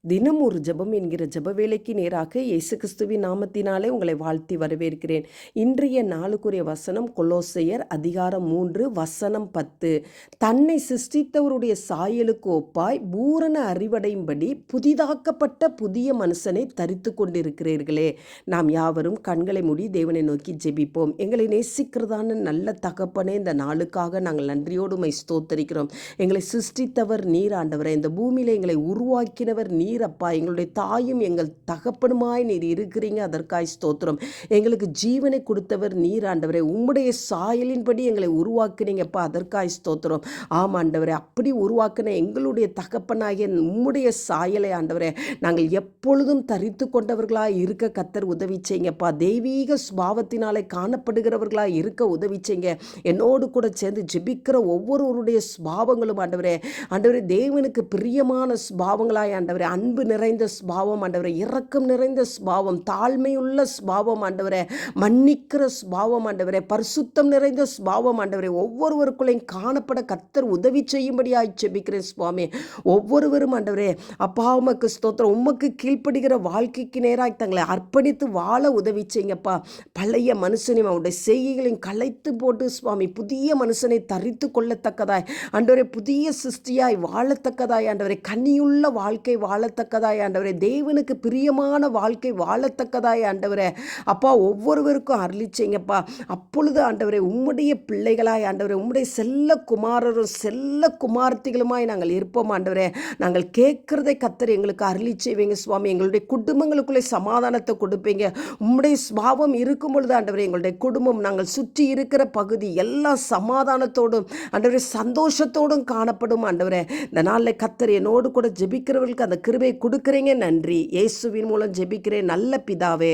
தினம் ஒரு ஜெபம் என்கிற ஜெப வேலைக்கு நேராக இயேசு கிறிஸ்துவின் நாமத்தினாலே உங்களை வாழ்த்தி வரவேற்கிறேன். இன்றைய நாளுக்குரிய வசனம் கொலோசையர் அதிகாரம் 3 வசனம் 10. தன்னை சிருஷ்டித்தவருடைய சாயலுக்கு ஒப்பாய் பூரண அறிவடையும்படி புதிதாக்கப்பட்ட புதிய மனுஷனை தரித்து கொண்டிருக்கிறீர்களே. நாம் யாவரும் கண்களை மூடி தேவனை நோக்கி ஜெபிப்போம். எங்களை நேசிக்கிறதான நல்ல தகப்பனே, இந்த நாளுக்காக நாங்கள் நன்றியோடு உம்மை ஸ்தோத்தரிக்கிறோம். எங்களை சிருஷ்டித்தவர் நீர் ஆண்டவரே. இந்த பூமியில எங்களை உருவாக்கினவர் நீர் அப்பா. எங்களுடைய தாயும் எங்கள் தகப்பனுமாய் நீர் இருக்கிறீங்க, அதற்காய் ஸ்தோத்திரம். எங்களுக்கு ஜீவனை கொடுத்தவர் நீர் ஆண்டவரே. உம்முடைய சாயலின்படி எங்களை உருவாக்குனீங்கப்பா, அதற்காய் ஸ்தோத்திரம். ஆமாண்டவரே, அப்படி உருவாக்கின எங்களுடைய தகப்பனாகிய உம்முடைய சாயலை ஆண்டவரே நாங்கள் எப்பொழுதும் தரித்து கொண்டவர்களாய் இருக்க கர்த்தர் உதவி செய்யுங்கப்பா. தெய்வீக சுபாவத்தினாலே காணப்படுகிறவர்களாய் இருக்க உதவி செய்யுங்க. என்னோடு கூட சேர்ந்து ஜெபிக்கிற ஒவ்வொருவருடைய சுபாவங்களும் ஆண்டவரே தேவனுக்கு பிரியமான சுபாவங்களாய் ஆண்டவரே, அன்பு நிறைந்த சுபாவம் ஆண்டவரே, இரக்கம் நிறைந்த சுபாவம், தாழ்மையுள்ள சுபாவம் ஆண்டவரே, மன்னிக்கிற சுபாவம் ஆண்டவரே, பரிசுத்தம் நிறைந்த சுபாவம் ஆண்டவரே, ஒவ்வொருவருக்குள்ளையும் காணப்பட கர்த்தர் உதவி செய்யும்படியாய் ஜெபிக்கிறேன் சுவாமி. ஒவ்வொருவரும் ஆண்டவரே அப்பா உமக்கு ஸ்தோத்திரம். உமக்கு கீழ்ப்படுகிற வாழ்க்கைக்கு நேராக தங்களை அர்ப்பணித்து வாழ உதவி செய்யுங்கப்பா. பழைய மனுஷனையும் அவருடைய செய்கைகளையும் கலைத்து போட்டு சுவாமி புதிய மனுஷனை தரித்து கொள்ளத்தக்கதாய் ஆண்டவரே, புதிய சிருஷ்டியாய் வாழத்தக்கதாய் ஆண்டவரே, கனியுள்ள வாழ்க்கை வாழத்தக்கதாய் ஆண்டவரே, தேவனுக்கு பிரியமான வாழ்க்கை வாழத்தக்கதாய் ஆண்டவரே அப்பா ஒவ்வொருவருக்கும் அருளி செய்யுங்கப்பா. அப்பொழுது ஆண்டவரே உம்முடைய பிள்ளைகளாய் ஆண்டவரே, உம்முடைய செல்ல குமாரரும் செல்ல குமார்த்திகளுமாய் நாங்கள் இருப்போம் ஆண்டவரே. நாங்கள் கேட்கிறதை கர்த்தர் எங்களுக்கு அருளி செய்வீங்க சுவாமி. எங்களுடைய குடும்பங்களுக்குள்ளே சமாதானத்தை கொடுப்பீங்க. உம்முடைய சுபாவம் இருக்கும் பொழுது ஆண்டவரே எங்களுடைய குடும்பம், நாங்கள் சுற்றி இருக்கிற பகுதி எல்லாம் சமாதானத்தோடும் ஆண்டவரே சந்தோஷத்தோடும் காணப்படும் ஆண்டவரே. இந்த நாளில் கர்த்தர் என்னோடு கூட ஜெபிக்கிறவர்களுக்கு அந்த கிருபை கொடுக்குறீங்க. நன்றி. இயேசுவின் மூலம் ஜெபிக்கிறேன் நல்ல பிதாவே.